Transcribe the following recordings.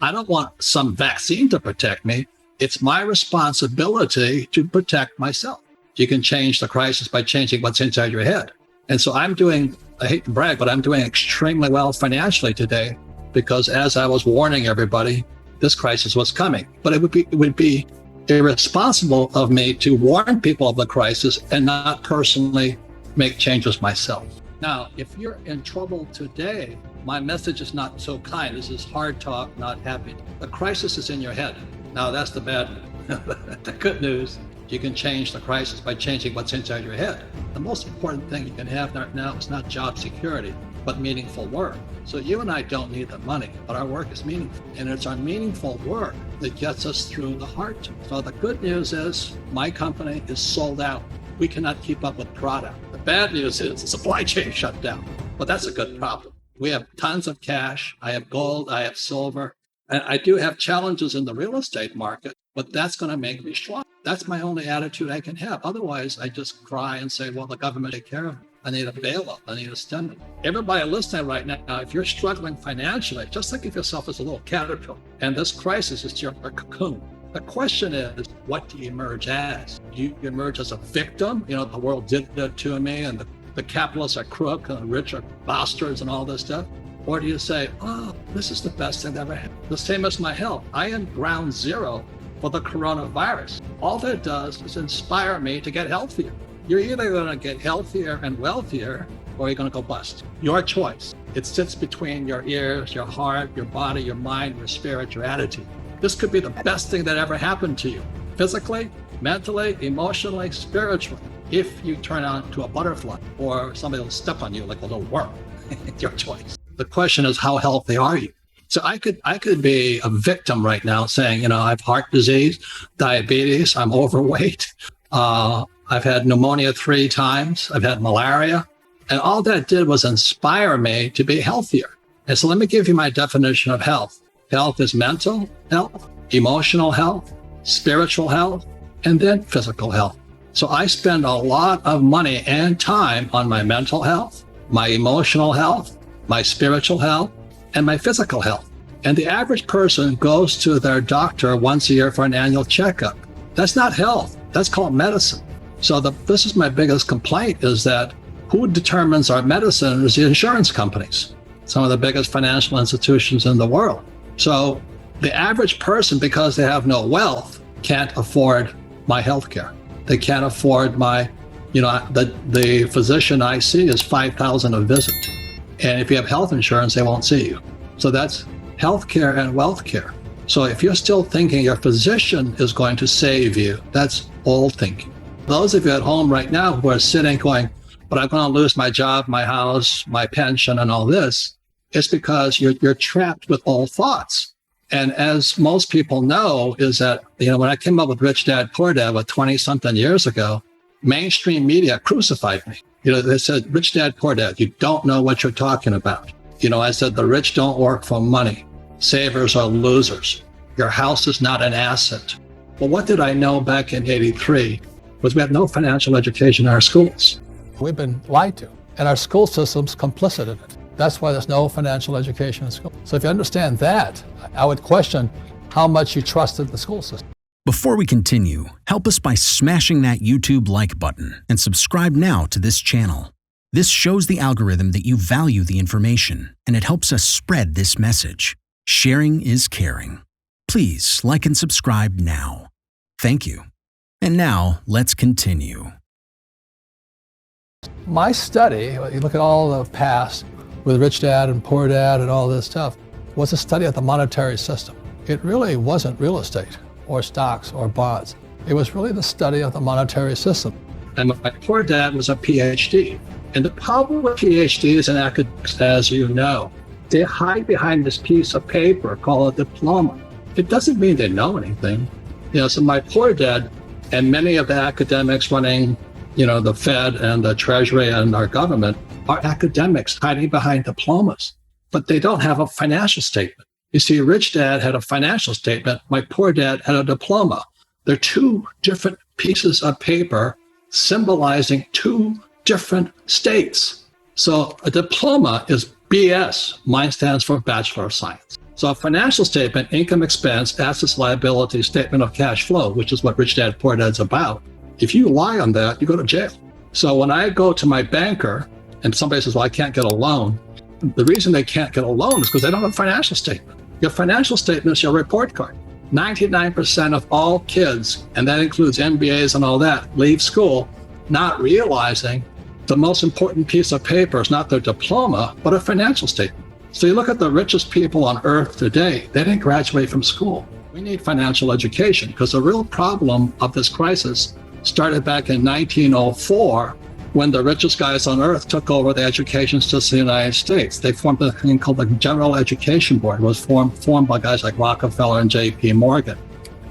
I don't want some vaccine to protect me. It's my responsibility to protect myself. You can change the crisis by changing what's inside your head. And so I'm doing, I hate to brag, but I'm doing extremely well financially today because as I was warning everybody, this crisis was coming. But it would be irresponsible of me to warn people of the crisis and not personally make changes myself. Now, if you're in trouble today, my message is not so kind. This is hard talk, not happy. The crisis is in your head. Now, that's the bad news. The good news, you can change the crisis by changing what's inside your head. The most important thing you can have right now is not job security, but meaningful work. So you and I don't need the money, but our work is meaningful. And it's our meaningful work that gets us through the hard times. So the good news is my company is sold out. We cannot keep up with product. The bad news is the supply chain shut down, but that's a good problem. We have tons of cash. I have gold, I have silver, and I do have challenges in the real estate market, but that's going to make me strong. That's my only attitude I can have. Otherwise, I just cry and say, well, the government take care of me. I need a bailout. I need a stimulus. Everybody listening right now, if you're struggling financially, just think of yourself as a little caterpillar, and this crisis is your cocoon. The question is, what do you emerge as? Do you emerge as a victim? You know, the world did that to me, and the capitalists are crook, and the rich are bastards, and all this stuff? Or do you say, oh, this is the best thing that ever happened? The same as my health. I am ground zero for the coronavirus. All that does is inspire me to get healthier. You're either going to get healthier and wealthier, or you're going to go bust. Your choice. It sits between your ears, your heart, your body, your mind, your spirit, your attitude. This could be the best thing that ever happened to you, physically, mentally, emotionally, spiritually, if you turn out to a butterfly or somebody will step on you like a little worm. It's your choice. The question is, how healthy are you? So I could be a victim right now saying, you know, I have heart disease, diabetes, I'm overweight. I've had pneumonia 3 times. I've had malaria. And all that did was inspire me to be healthier. And so let me give you my definition of health. Health is mental health, emotional health, spiritual health, and then physical health. So I spend a lot of money and time on my mental health, my emotional health, my spiritual health, and my physical health. And the average person goes to their doctor once a year for an annual checkup. That's not health. That's called medicine. So this is my biggest complaint, is that who determines our medicine is the insurance companies, some of the biggest financial institutions in the world. So the average person, because they have no wealth, can't afford my health care. They can't afford my, the physician I see is $5,000 a visit. And if you have health insurance, they won't see you. So that's health care and wealth care. So if you're still thinking your physician is going to save you, that's old thinking. Those of you at home right now who are sitting going, but I'm going to lose my job, my house, my pension, and all this, it's because you're trapped with old thoughts. And as most people know, is that, when I came up with Rich Dad, Poor Dad, 20-something years ago, mainstream media crucified me. They said, Rich Dad, Poor Dad, you don't know what you're talking about. I said, the rich don't work for money. Savers are losers. Your house is not an asset. Well, what did I know back in '83 was we have no financial education in our schools. We've been lied to, and our school system's complicit in it. That's why there's no financial education in school. So if you understand that, I would question how much you trusted the school system. Before we continue, help us by smashing that YouTube like button and subscribe now to this channel. This shows the algorithm that you value the information, and it helps us spread this message. Sharing is caring. Please like and subscribe now. Thank you. And now let's continue. My study, you look at all the past with Rich Dad and Poor Dad and all this stuff, was a study of the monetary system. It really wasn't real estate or stocks or bonds. It was really the study of the monetary system. And my poor dad was a PhD. And the problem with PhDs and academics, as you know, they hide behind this piece of paper called a diploma. It doesn't mean they know anything. So my poor dad and many of the academics running, the Fed and the Treasury and our government are academics hiding behind diplomas, but they don't have a financial statement. You see, Rich Dad had a financial statement. My poor dad had a diploma. They're two different pieces of paper symbolizing two different states. So a diploma is BS. Mine stands for Bachelor of Science. So a financial statement, income, expense, assets, liability, statement of cash flow, which is what Rich Dad, Poor Dad's about. If you lie on that, you go to jail. So when I go to my banker and somebody says, well, I can't get a loan, the reason they can't get a loan is because they don't have a financial statement. Your financial statement is your report card. 99% of all kids, and that includes MBAs and all that, leave school not realizing the most important piece of paper is not their diploma, but a financial statement. So you look at the richest people on earth today, they didn't graduate from school. We need financial education because the real problem of this crisis started back in 1904 when the richest guys on earth took over the education system in the United States. They formed a thing called the General Education Board. It was formed by guys like Rockefeller and J.P. Morgan.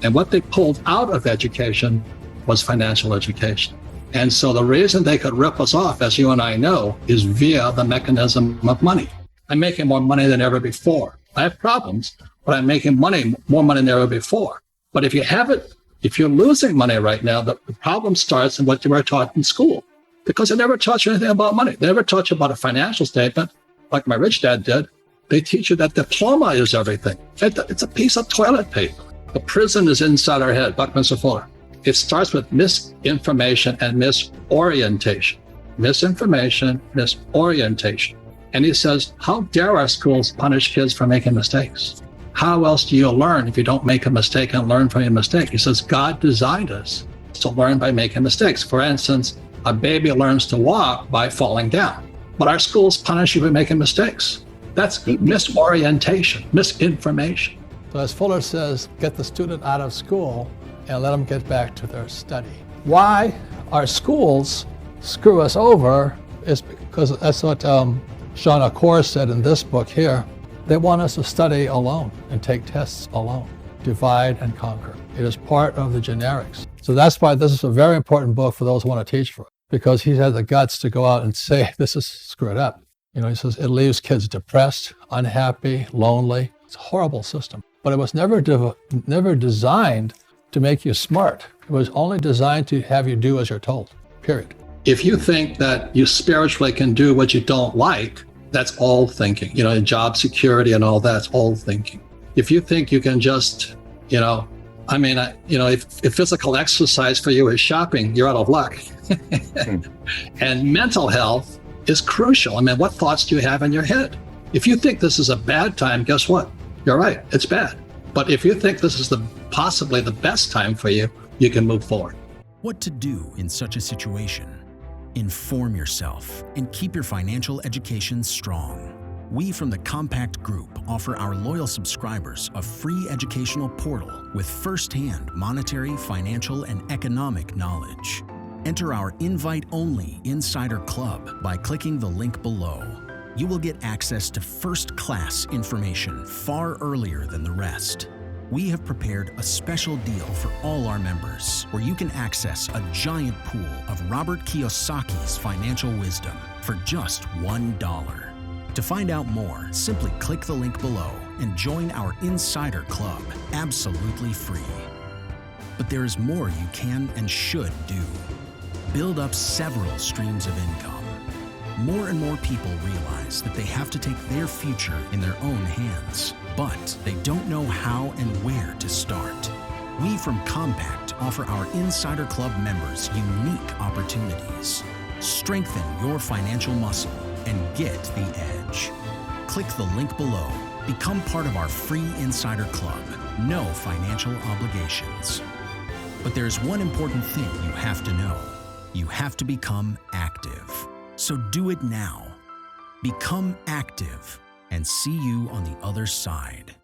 And what they pulled out of education was financial education. And so the reason they could rip us off, as you and I know, is via the mechanism of money. I'm making more money than ever before. I have problems, but I'm making more money than ever before. But if you're losing money right now, the problem starts in what you were taught in school. Because they never taught you anything about money. They never taught you about a financial statement, like my rich dad did. They teach you that diploma is everything. It's a piece of toilet paper. The prison is inside our head, Buckminster Fuller. It starts with misinformation and misorientation. Misinformation, misorientation. And he says, how dare our schools punish kids for making mistakes? How else do you learn if you don't make a mistake and learn from your mistake? He says, God designed us to learn by making mistakes. For instance, a baby learns to walk by falling down, but our schools punish you for making mistakes. That's misorientation, misinformation. So as Fuller says, get the student out of school and let them get back to their study. Why our schools screw us over is because that's what Sean Akor said in this book here. They want us to study alone and take tests alone, divide and conquer. It is part of the generics. So that's why this is a very important book for those who want to teach for it, because he had the guts to go out and say, this is screwed up. You know, he says it leaves kids depressed, unhappy, lonely. It's a horrible system. But it was never designed to make you smart. It was only designed to have you do as you're told, period. If you think that you spiritually can do what you don't like, that's old thinking. You know, job security and all that's old thinking. If you think you can just, if physical exercise for you is shopping, you're out of luck. And mental health is crucial. I mean, what thoughts do you have in your head? If you think this is a bad time, guess what? You're right, it's bad. But if you think this is possibly the best time for you, you can move forward. What to do in such a situation? Inform yourself and keep your financial education strong. We from the Compact Group offer our loyal subscribers a free educational portal with first-hand monetary, financial, and economic knowledge. Enter our invite-only Insider Club by clicking the link below. You will get access to first-class information far earlier than the rest. We have prepared a special deal for all our members where you can access a giant pool of Robert Kiyosaki's financial wisdom for just $1. To find out more, simply click the link below and join our Insider Club absolutely free. But there is more you can and should do. Build up several streams of income. More and more people realize that they have to take their future in their own hands, but they don't know how and where to start. We from Compact offer our Insider Club members unique opportunities. Strengthen your financial muscle and get the edge. Click the link below. Become part of our free Insider Club. No financial obligations. But there's one important thing you have to know. You have to become active. So do it now. Become active and see you on the other side.